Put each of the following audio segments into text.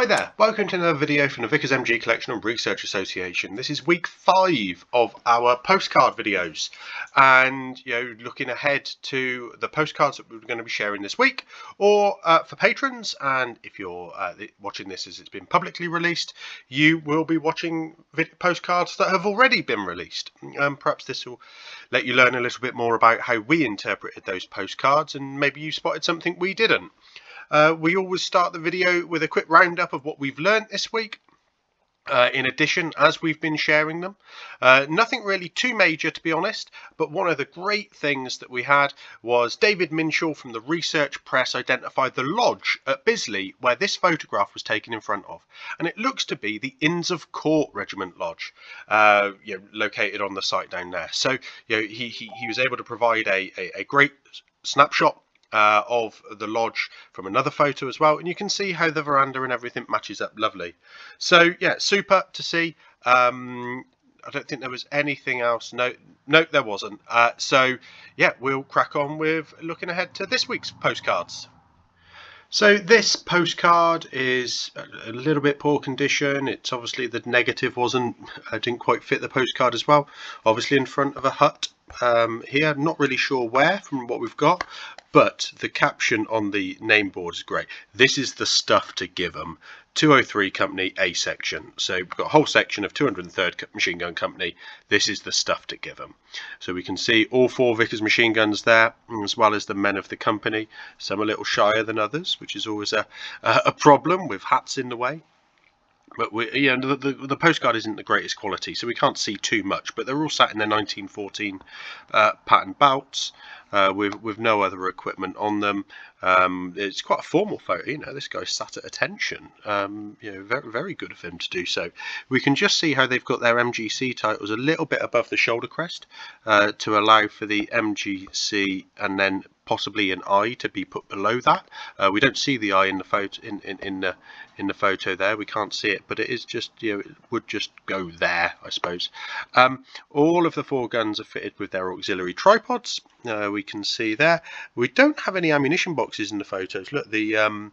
Hi there, welcome to another video from the Vickers MG Collection and Research Association. This is week 5 of our postcard videos, and looking ahead to the postcards that we're going to be sharing this week, or for patrons, and if you're watching this as it's been publicly released, you will be watching postcards that have already been released. Perhaps this will let you learn a little bit more about how we interpreted those postcards, and maybe you spotted something we didn't. We always start the video with a quick roundup of what we've learnt this week. In addition, as we've been sharing them, nothing really too major to be honest, but one of the great things that we had was David Minshaw from the Research Press identified the lodge at Bisley where this photograph was taken in front of, and it looks to be the Inns of Court Regiment Lodge, located on the site down there. So he was able to provide a great snapshot of the lodge from another photo as well, and you can see how the veranda and everything matches up lovely. So yeah, super to see. I don't think there was anything else. No, there wasn't. So yeah, we'll crack on with looking ahead to this week's postcards. So this postcard is a little bit poor condition. It's obviously the negative didn't quite fit the postcard as well. Obviously in front of a hut here, not really sure where from what we've got, but the caption on the name board is great. This is the stuff to give them. 203 Company A section. So we've got a whole section of 203rd Machine Gun Company. This is the stuff to give them. So we can see all 4 Vickers machine guns there, as well as the men of the company. Some a little shyer than others, which is always a problem with hats in the way. But the postcard isn't the greatest quality, so we can't see too much. But they're all sat in their 1914 pattern belts with no other equipment on them. It's quite a formal photo. This guy's sat at attention. Very, very good of him to do so. We can just see how they've got their MGC titles a little bit above the shoulder crest to allow for the MGC and then possibly an I to be put below that. We don't see the I in the photo in the photo there. We can't see it, but it is just it would just go there, I suppose. All of the 4 guns are fitted with their auxiliary tripods. We can see there. We don't have any ammunition boxes in the photos. Look, the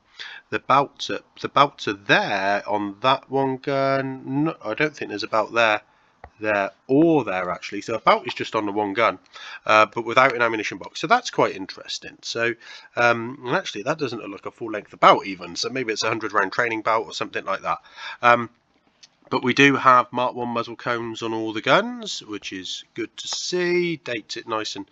belts are there on that one gun. No, I don't think there's a belt there or there actually. So a belt is just on the one gun, but without an ammunition box. So that's quite interesting. So and actually that doesn't look like a full length belt even. So maybe it's a 100-round training belt or something like that. But we do have Mark 1 muzzle cones on all the guns, which is good to see. Dates it nice and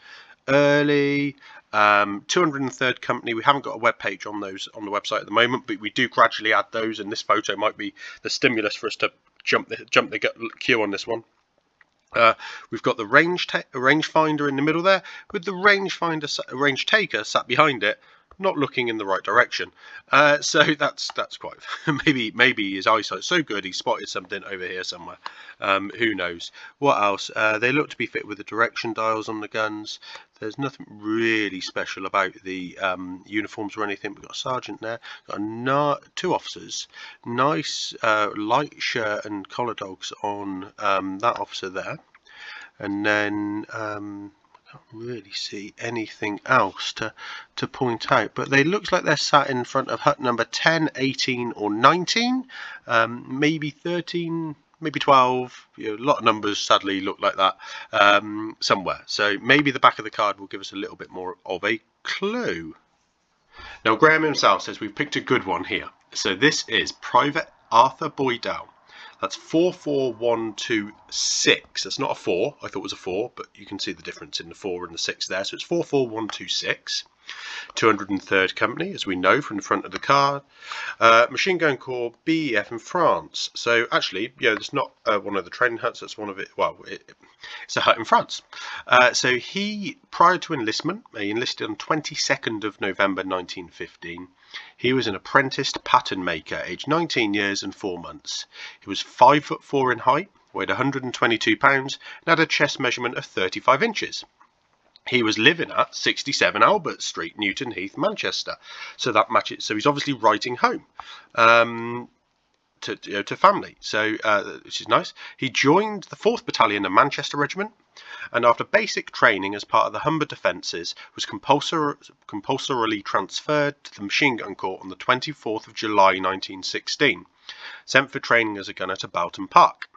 early. 203rd Company, we haven't got a web page on those on the website at the moment, but we do gradually add those, and this photo might be the stimulus for us to jump the queue on this one. We've got the rangefinder in the middle there, with the range taker sat behind it, not looking in the right direction. So that's quite maybe his eyesight's so good he spotted something over here somewhere. Who knows? What else? They look to be fit with the direction dials on the guns. There's nothing really special about the uniforms or anything. We've got a sergeant there, got 2 officers, nice light shirt and collar dogs on that officer there, and then I can't really see anything else to point out, but they looks like they're sat in front of hut number 10, 18 or 19, maybe 13, maybe 12. A lot of numbers sadly look like that somewhere. So maybe the back of the card will give us a little bit more of a clue. Now Graham himself says we've picked a good one here. So this is Private Arthur Boydell. That's 44126. That's not a 4. I thought it was a 4, but you can see the difference in the 4 and the 6 there. So it's 44126. 203rd Company, as we know from the front of the card. Machine Gun Corps BEF in France. So actually, it's not one of the training huts. That's one of it. Well, it's a hut in France. So he, prior to enlistment, he enlisted on 22nd of November 1915. He was an apprenticed pattern maker, aged 19 years and 4 months. He was 5'4" in height, weighed 122 pounds, and had a chest measurement of 35 inches. He was living at 67 Albert Street, Newton Heath, Manchester. So that matches. So he's obviously writing home. to family, so which is nice. He joined the 4th Battalion of Manchester Regiment, and after basic training as part of the Humber Defences, was compulsorily transferred to the Machine Gun Corps on the 24th of July 1916, sent for training as a gunner to Boughton Park.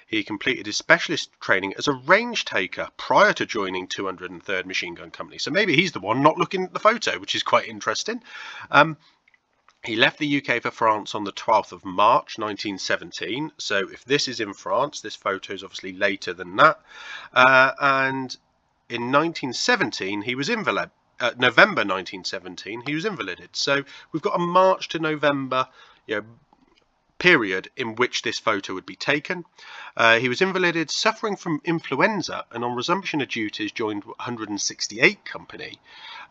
He completed his specialist training as a range taker prior to joining 203rd Machine Gun Company. So maybe he's the one not looking at the photo, which is quite interesting. He left the UK for France on the 12th of March 1917. So if this is in France, this photo is obviously later than that. And in 1917, he was invalid. November 1917, he was invalided. So we've got a March to November, period in which this photo would be taken. He was invalided, suffering from influenza, and on resumption of duties joined 168 Company.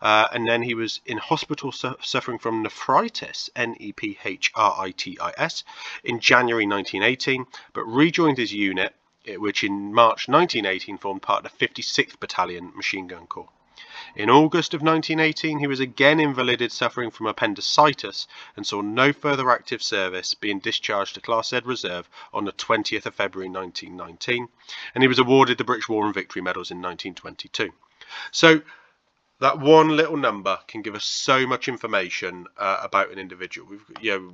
And then he was in hospital suffering from nephritis, nephritis, in January 1918, but rejoined his unit, which in March 1918 formed part of the 56th Battalion Machine Gun Corps. In August of 1918, he was again invalided, suffering from appendicitis, and saw no further active service, being discharged to Class Z Reserve on the 20th of February 1919, and he was awarded the British War and Victory Medals in 1922. So that one little number can give us so much information about an individual.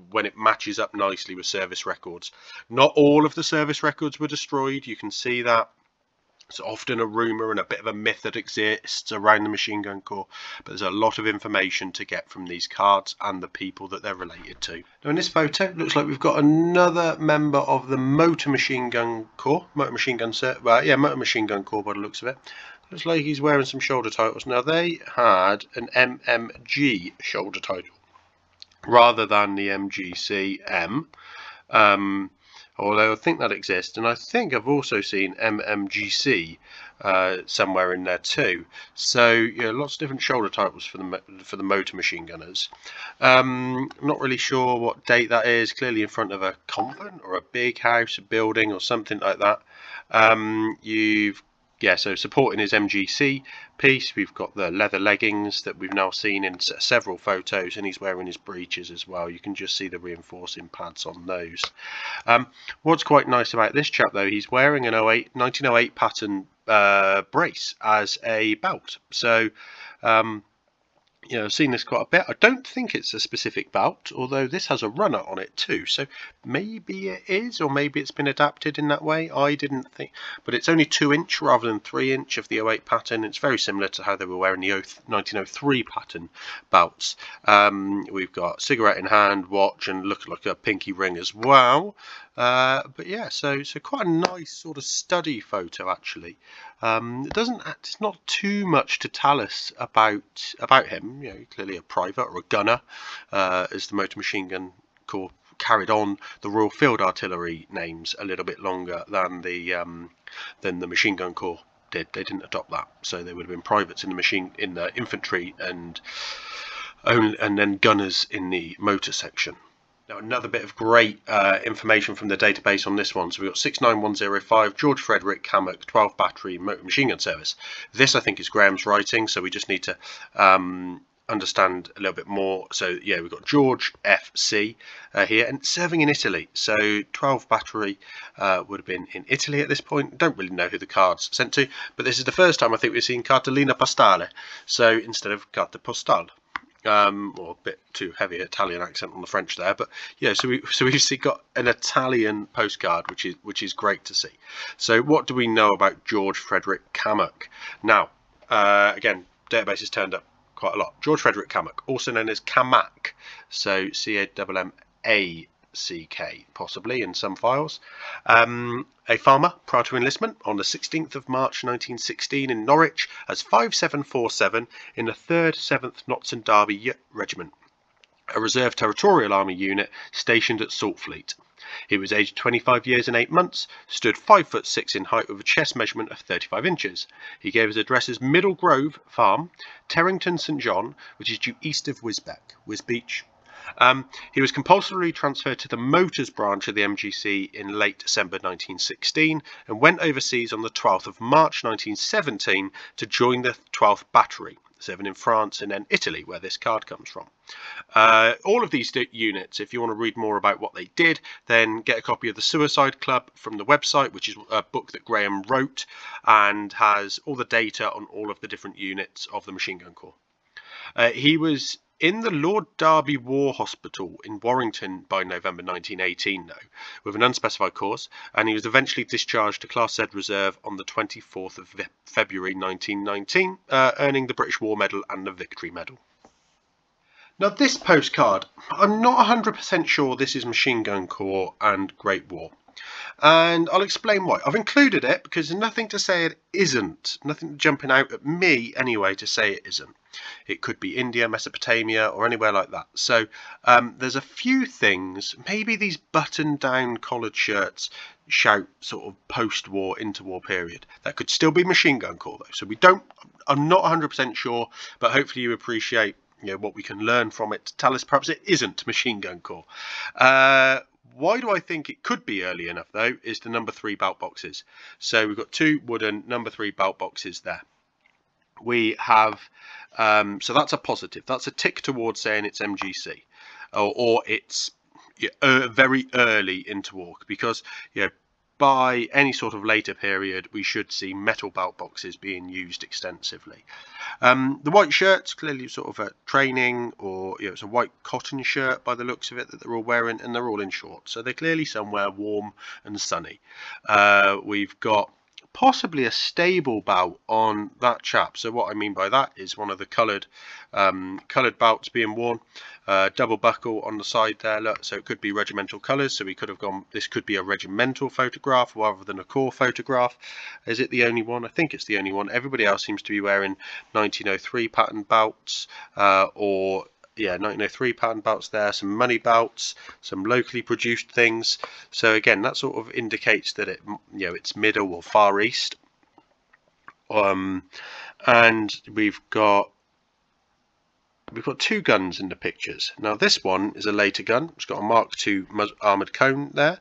When it matches up nicely with service records. Not all of the service records were destroyed. You can see that. It's often a rumour and a bit of a myth that exists around the Machine Gun Corps, but there's a lot of information to get from these cards and the people that they're related to. Now in this photo, it looks like we've got another member of the Motor Machine Gun Corps, Motor Machine Gun Corps by the looks of it. Looks like he's wearing some shoulder titles. Now they had an MMG shoulder title rather than the MGCM. Although I think that exists, and I think I've also seen MMGC somewhere in there too. So lots of different shoulder titles for the motor machine gunners. I'm not really sure what date that is. Clearly in front of a convent or a big house, a building, or something like that. So supporting his MGC piece, we've got the leather leggings that we've now seen in several photos, and he's wearing his breeches as well. You can just see the reinforcing pads on those. What's quite nice about this chap though, he's wearing an 1908 pattern brace as a belt. So I've seen this quite a bit. I don't think it's a specific belt, although this has a runner on it too. So maybe it is, or maybe it's been adapted in that way. I didn't think, but it's only 2" rather than 3" of the 08 pattern. It's very similar to how they were wearing the 1903 pattern belts. We've got cigarette in hand, watch, and look like a pinky ring as well. But yeah, so quite a nice sort of study photo actually. It's not too much to tell us about him. Clearly a private or a gunner, as the Motor Machine Gun Corps carried on the Royal Field Artillery names a little bit longer than the Machine Gun Corps did. They didn't adopt that, so they would have been privates in the infantry and then gunners in the motor section. Now another bit of great information from the database on this one. So we've got 69105, George Frederick, Camach, 12 Battery, Motor Machine Gun Service. This I think is Graham's writing, so we just need to understand a little bit more. So yeah, we've got George FC here, and serving in Italy. So 12 Battery would have been in Italy at this point. Don't really know who the card's sent to, but this is the first time I think we've seen cartellina postale, so instead of carte postale. Or a bit too heavy Italian accent on the French there, but yeah, so we've got an Italian postcard, which is great to see. So what do we know about George Frederick Camach? Now, again, databases turned up quite a lot. George Frederick Camach, also known as Camach, so CAMMACK possibly in some files. A farmer prior to enlistment on the 16th of March 1916 in Norwich as 5747 in the 3rd 7th Notts and Derby Regiment, a reserve territorial army unit stationed at Saltfleet. He was aged 25 years and 8 months, stood 5'6" in height with a chest measurement of 35 inches. He gave his address as Middle Grove Farm, Terrington St John, which is due east of Wisbeach. He was compulsorily transferred to the Motors branch of the MGC in late December 1916 and went overseas on the 12th of March 1917 to join the 12th Battery, 7 in France, and then Italy, where this card comes from. All of these units, if you want to read more about what they did, then get a copy of The Suicide Club from the website, which is a book that Graham wrote and has all the data on all of the different units of the Machine Gun Corps. He was in the Lord Derby War Hospital in Warrington by November 1918, though, with an unspecified cause, and he was eventually discharged to Class Z Reserve on the 24th of February 1919, earning the British War Medal and the Victory Medal. Now, this postcard, I'm not 100% sure this is Machine Gun Corps and Great War. And I'll explain why. I've included it because there's nothing to say it isn't. Nothing jumping out at me, anyway, to say it isn't. It could be India, Mesopotamia, or anywhere like that. So there's a few things. Maybe these button-down collared shirts shout sort of post-war, interwar period. That could still be Machine Gun Corps, though. So I'm not 100% sure, but hopefully you appreciate what we can learn from it to tell us perhaps it isn't Machine Gun Corps. Why do I think it could be early enough, though, is the number 3 belt boxes. So we've got 2 wooden number 3 belt boxes there. We have, so that's a positive. That's a tick towards saying it's MGC, or it's very early into war, because by any sort of later period, we should see metal belt boxes being used extensively. The white shirt's clearly sort of a training, or it's a white cotton shirt by the looks of it that they're all wearing, and they're all in shorts. So they're clearly somewhere warm and sunny. We've got possibly a stable belt on that chap. So what I mean by that is one of the coloured belts being worn. Double buckle on the side there, look, so it could be regimental colours. So we could have gone, this could be a regimental photograph rather than a corps photograph. Is it the only one? I think it's the only one. Everybody else seems to be wearing 1903 pattern belts, 1903 pattern belts there, some money belts, some locally produced things. So again, that sort of indicates that it's Middle or Far East. And we've got 2 guns in the pictures. Now this one is a later gun. It's got a Mark II armoured cone there.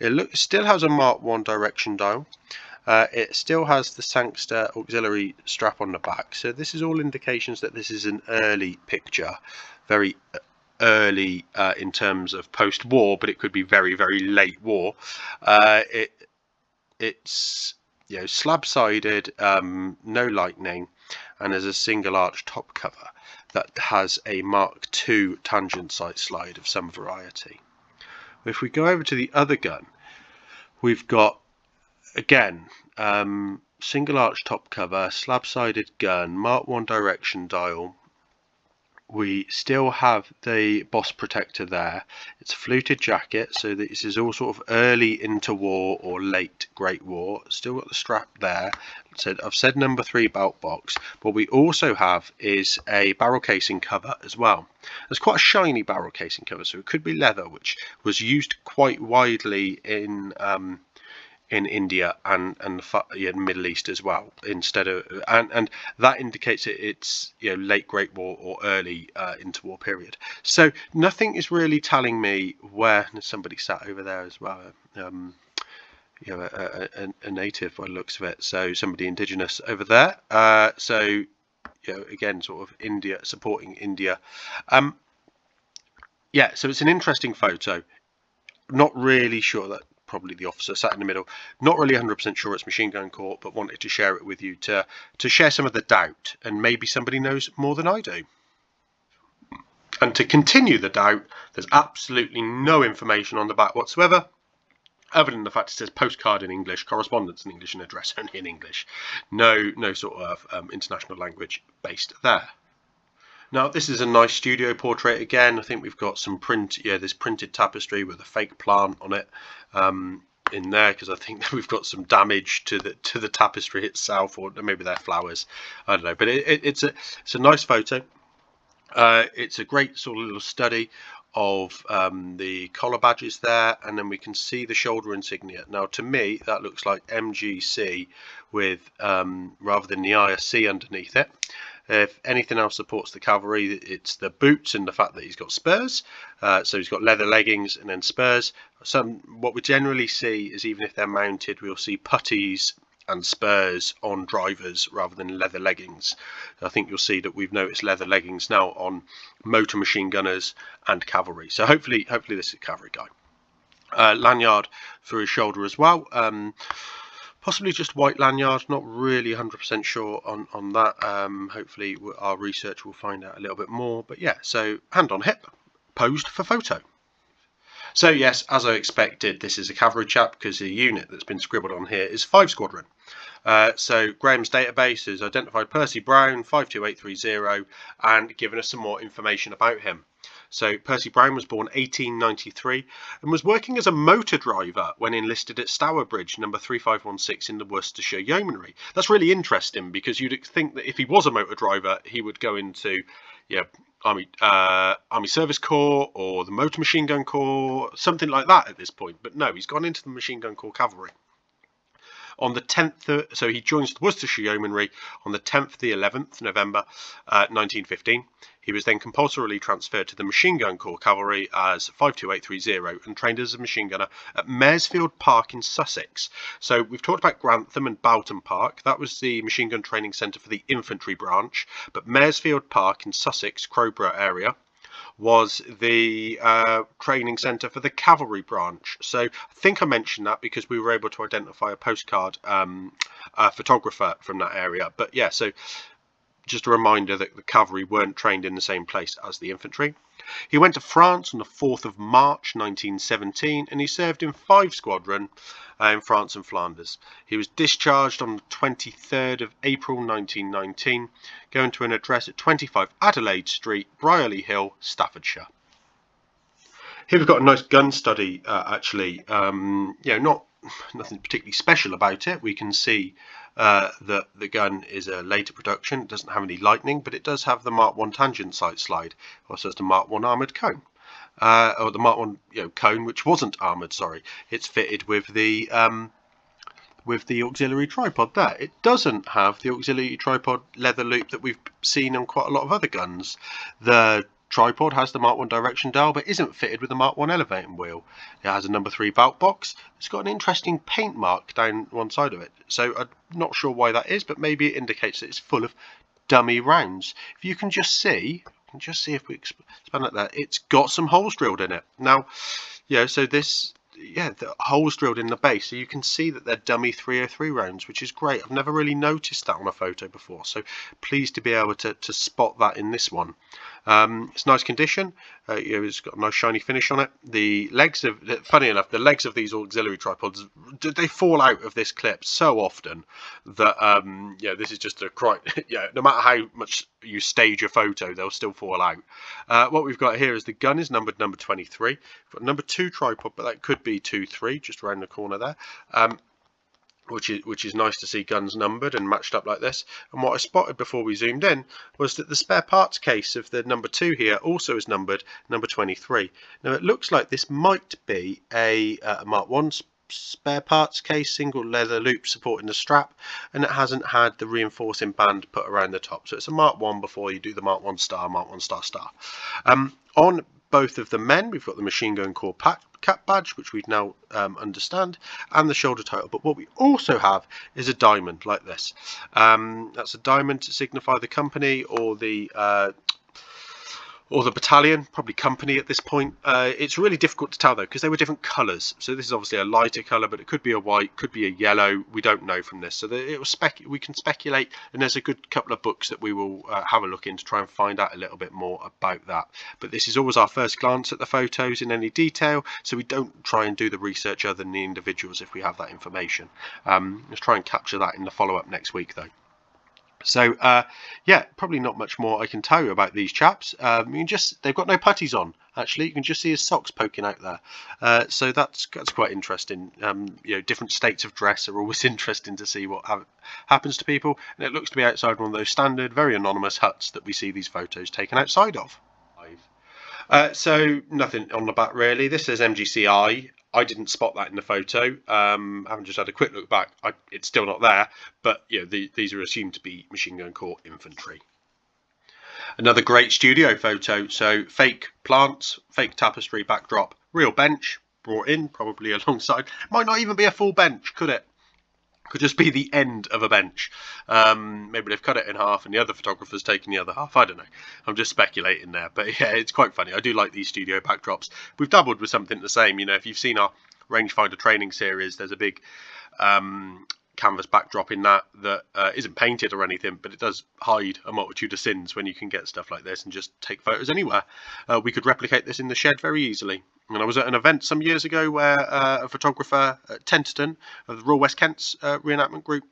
It still has a Mark I direction dial. It still has the Sangster auxiliary strap on the back. So this is all indications that this is an early picture. Very early in terms of post-war, but it could be very, very late war. It's slab-sided, no lightning, and there's a single arch top cover that has a Mark II tangent sight slide of some variety. If we go over to the other gun, we've got, again, single arch top cover, slab-sided gun, Mark I direction dial. We still have the boss protector there. It's a fluted jacket, so this is all sort of early into war or late Great War. Still got the strap there. So I've said number 3 belt box. What we also have is a barrel casing cover as well. There's quite a shiny barrel casing cover, so it could be leather, which was used quite widely in India and the Middle East as well, instead of and that indicates it's late Great War or early interwar period. So nothing is really telling me where. Somebody sat over there as well, a native by the looks of it, so somebody indigenous over there. So again, sort of India, supporting India. So it's an interesting photo. Not really sure that. Probably the officer sat in the middle. Not really 100% sure it's Machine Gun Corps, but wanted to share it with you to share some of the doubt, and maybe somebody knows more than I do. And to continue the doubt, there's absolutely no information on the back whatsoever, other than the fact it says postcard in English, correspondence in English, and address only in English. No sort of international language based there. Now this is a nice studio portrait again. I think we've got some this printed tapestry with a fake plant on it in there, because I think that we've got some damage to the tapestry itself, or maybe they're flowers. I don't know, but it's a nice photo. It's a great sort of little study of the collar badges there, and then we can see the shoulder insignia. Now to me that looks like MGC with rather than the ISC underneath it. If anything else supports the cavalry, it's the boots and the fact that he's got spurs. So he's got leather leggings and then spurs. What we generally see is, even if they're mounted, we'll see puttees and spurs on drivers rather than leather leggings. I think you'll see that we've noticed leather leggings now on motor machine gunners and cavalry. So hopefully this is a cavalry guy. Lanyard through his shoulder as well. Possibly just white lanyard, not really 100% sure on that. Hopefully our research will find out a little bit more. But yeah, so hand on hip, posed for photo. So yes, as I expected, this is a cavalry chap because the unit that's been scribbled on here is 5 Squadron. So Graham's database has identified Percy Brown 52830 and given us some more information about him. So Percy Brown was born 1893 and was working as a motor driver when enlisted at Stourbridge, number 3516 in the Worcestershire Yeomanry. That's really interesting because you'd think that if he was a motor driver, he would go into Army Service Corps or the Motor Machine Gun Corps, something like that at this point. But no, he's gone into the Machine Gun Corps Cavalry. On the 10th, so he joins the Worcestershire Yeomanry on the 10th to the 11th November 1915. He was then compulsorily transferred to the Machine Gun Corps Cavalry as 52830 and trained as a machine gunner at Maresfield Park in Sussex. So we've talked about Grantham and Boughton Park. That was the machine gun training centre for the infantry branch. But Maresfield Park in Sussex, Crowborough area, was the training centre for the cavalry branch. So I think I mentioned that because we were able to identify a postcard photographer from that area. But yeah, so just a reminder that the cavalry weren't trained in the same place as the infantry. He went to France on the 4th of March 1917 and he served in 5 Squadron in France and Flanders. He was discharged on the 23rd of April 1919, going to an address at 25 Adelaide Street, Brierley Hill, Staffordshire. Here we've got a nice gun study actually. Nothing particularly special about it. We can see that the gun is a later production. It doesn't have any lightning, but it does have the Mark 1 tangent sight slide. Also, it's the Mark 1 armoured cone, or the Mark 1 cone, which wasn't armoured. Sorry, it's fitted with the auxiliary tripod there. It doesn't have the auxiliary tripod leather loop that we've seen on quite a lot of other guns. The tripod has the Mark 1 direction dial but isn't fitted with the Mark 1 elevating wheel. It has a number 3 belt box. It's got an interesting paint mark down one side of it, so I'm not sure why that is, but maybe it indicates that it's full of dummy rounds. If you can just see, if we expand it there, it's got some holes drilled in it. Now, so this, the holes drilled in the base, so you can see that they're dummy 303 rounds, which is great. I've never really noticed that on a photo before, so pleased to be able to spot that in this one. It's nice condition. It's got a nice shiny finish on it. The legs of, funny enough, the legs of these auxiliary tripods, they fall out of this clip so often that this is just a no matter how much you stage a photo, they'll still fall out. What we've got here is the gun is numbered number 23. We've got number 2 tripod, but that could be 23, just around the corner there. Which is nice to see guns numbered and matched up like this. And what I spotted before we zoomed in was that the spare parts case of the number 2 here also is numbered number 23. Now it looks like this might be a Mark 1 spare parts case, single leather loop supporting the strap, and it hasn't had the reinforcing band put around the top. So it's a Mark 1 before you do the Mark 1 star, Mark 1 star star. On both of the men, we've got the Machine Gun Corps cap badge, which we now understand, and the shoulder title. But what we also have is a diamond like this. That's a diamond to signify the company or the battalion, probably company at this point. It's really difficult to tell though because they were different colours. So this is obviously a lighter colour, but it could be a white, could be a yellow. We don't know from this. So we can speculate, and there's a good couple of books that we will have a look in to try and find out a little bit more about that. But this is always our first glance at the photos in any detail, so we don't try and do the research other than the individuals if we have that information. Let's try and capture that in the follow-up next week though. So probably not much more I can tell you about these chaps. They've got no puttees on. Actually, you can just see his socks poking out there. So that's quite interesting. Different states of dress are always interesting to see what happens to people. And it looks to be outside one of those standard, very anonymous huts that we see these photos taken outside of. So nothing on the back really. This says MGCI. I didn't spot that in the photo. Having just had a quick look back, it's still not there. But these are assumed to be Machine Gun Corps infantry. Another great studio photo. So fake plants, fake tapestry backdrop, real bench brought in, probably alongside. Might not even be a full bench, could it? Could just be the end of a bench. Maybe they've cut it in half and the other photographer's taken the other half. I don't know. I'm just speculating there. But yeah, it's quite funny. I do like these studio backdrops. We've dabbled with something the same. You know, if you've seen our rangefinder training series, there's a big canvas backdrop in that isn't painted or anything, but it does hide a multitude of sins when you can get stuff like this and just take photos anywhere. We could replicate this in the shed very easily. And I was at an event some years ago where a photographer at Tenterton of the Royal West Kent's reenactment group,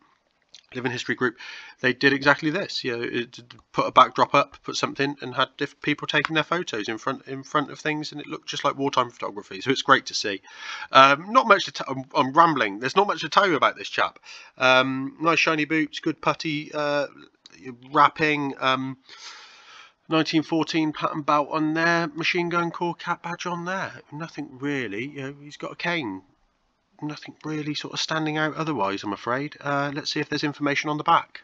Living History group, they did exactly this. You know, put a backdrop up, put something, and had different people taking their photos in front of things, and it looked just like wartime photography. So it's great to see. Not much to I'm rambling. There's not much to tell you about this chap. Nice shiny boots, good putty wrapping. 1914 pattern belt on there, machine gun corps cap badge on there. Nothing really. You know, he's got a cane. Nothing really sort of standing out otherwise, I'm afraid. Let's see if there's information on the back.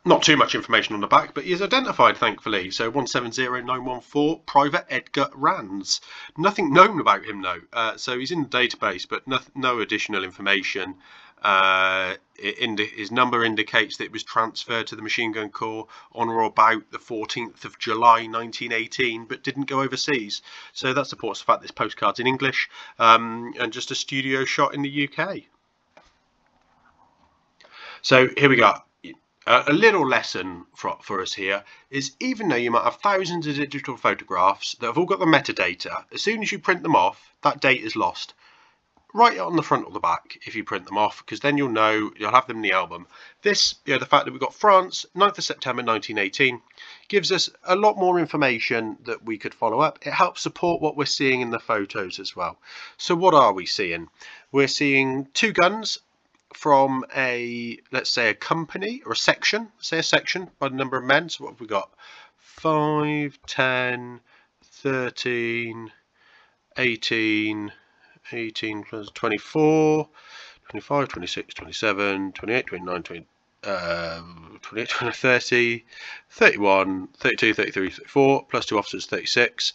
Not too much information on the back, but he is identified, thankfully. So 170914, Private Edgar Rands. Nothing known about him, though. So he's in the database, but no additional information. His number indicates that it was transferred to the Machine Gun Corps on or about the 14th of July 1918, but didn't go overseas. So that supports the fact this postcard's in English and just a studio shot in the UK. So here we go. A little lesson for us here is, even though you might have thousands of digital photographs that have all got the metadata, as soon as you print them off, that date is lost. Write it on the front or the back if you print them off, because then you'll know, you'll have them in the album. This, you know, the fact that we've got France, 9th of September 1918, gives us a lot more information that we could follow up. It helps support what we're seeing in the photos as well. So what are we seeing? We're seeing two guns from let's say a company or a section, say a section by the number of men. So what have we got? 5, 10, 13, 18, 18 plus 24, 25, 26, 27, 28, 29, 28, 29, 30, 31, 32, 33, 34, plus 2 officers, 36.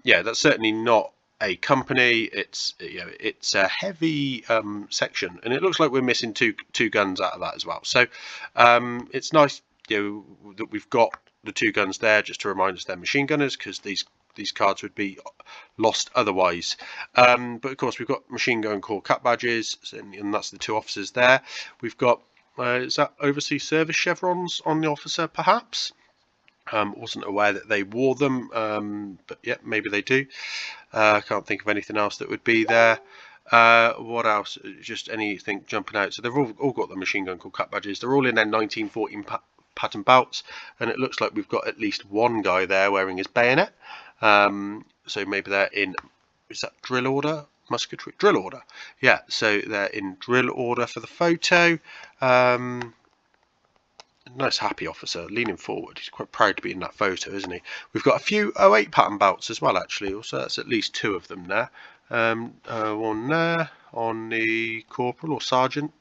Yeah, that's certainly not a company. It's, you know, it's a heavy section, and it looks like we're missing two guns out of that as well. So it's nice, you know, that we've got the two guns there just to remind us they're machine gunners, because these cards would be lost otherwise. But of course we've got machine gun corps cap badges, and that's the two officers there. We've got is that overseas service chevrons on the officer, perhaps? Wasn't aware that they wore them, but yeah, maybe they do. Can't think of anything else that would be there. What else? Just anything jumping out. So they've all got the machine gun corps cap badges. They're all in their 1914 pattern belts, and it looks like we've got at least one guy there wearing his bayonet. So maybe they're in, is that drill order? Musketry? Drill order. Yeah, so they're in drill order for the photo. Nice happy officer leaning forward. He's quite proud to be in that photo, isn't he? We've got a few 08 pattern belts as well, actually. So that's at least two of them there. One there on the corporal or sergeant.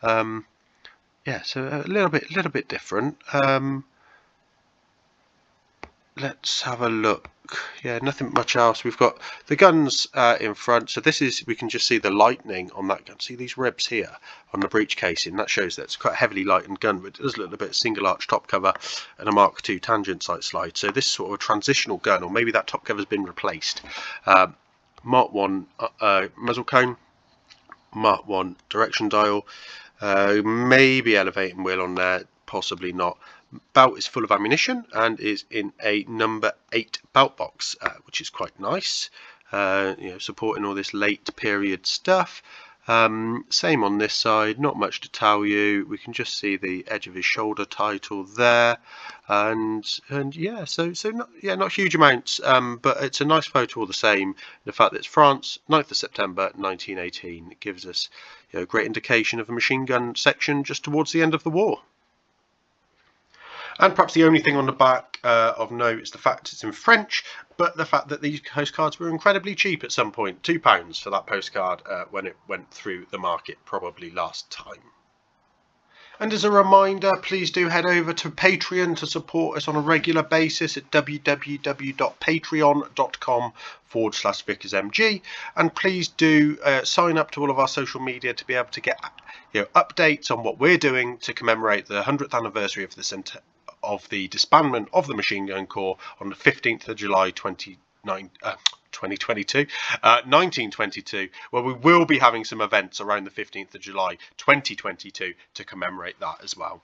Yeah, so a little bit different. Let's have a look. Yeah, nothing much else. We've got the guns in front. So this is, we can just see the lightning on that gun. See these ribs here on the breech casing? That shows that it's quite a heavily lightened gun, but it does look a bit single arch top cover and a Mark II tangent sight slide. So this is sort of a transitional gun, or maybe that top cover's been replaced. Mark 1 muzzle cone, Mark 1 direction dial, maybe elevating wheel on there, possibly not. Belt is full of ammunition and is in a number 8 belt box, which is quite nice. You know, supporting all this late period stuff. Same on this side, not much to tell you. We can just see the edge of his shoulder title there, and yeah, so not huge amounts, but it's a nice photo all the same. The fact that it's France, 9th of September 1918, it gives us, you know, a great indication of a machine gun section just towards the end of the war. And perhaps the only thing on the back of note is the fact it's in French, but the fact that these postcards were incredibly cheap at some point. £2 for that postcard when it went through the market probably last time. And as a reminder, please do head over to Patreon to support us on a regular basis at www.patreon.com/VickersMG. And please do sign up to all of our social media to be able to get updates on what we're doing to commemorate the 100th anniversary of the disbandment of the Machine Gun Corps on the 15th of July 1922, where we will be having some events around the 15th of July 2022 to commemorate that as well.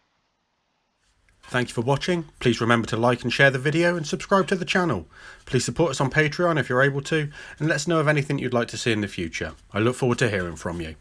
Thank you for watching. Please remember to like and share the video and subscribe to the channel. Please support us on Patreon if you're able to, and let us know of anything you'd like to see in the future. I look forward to hearing from you.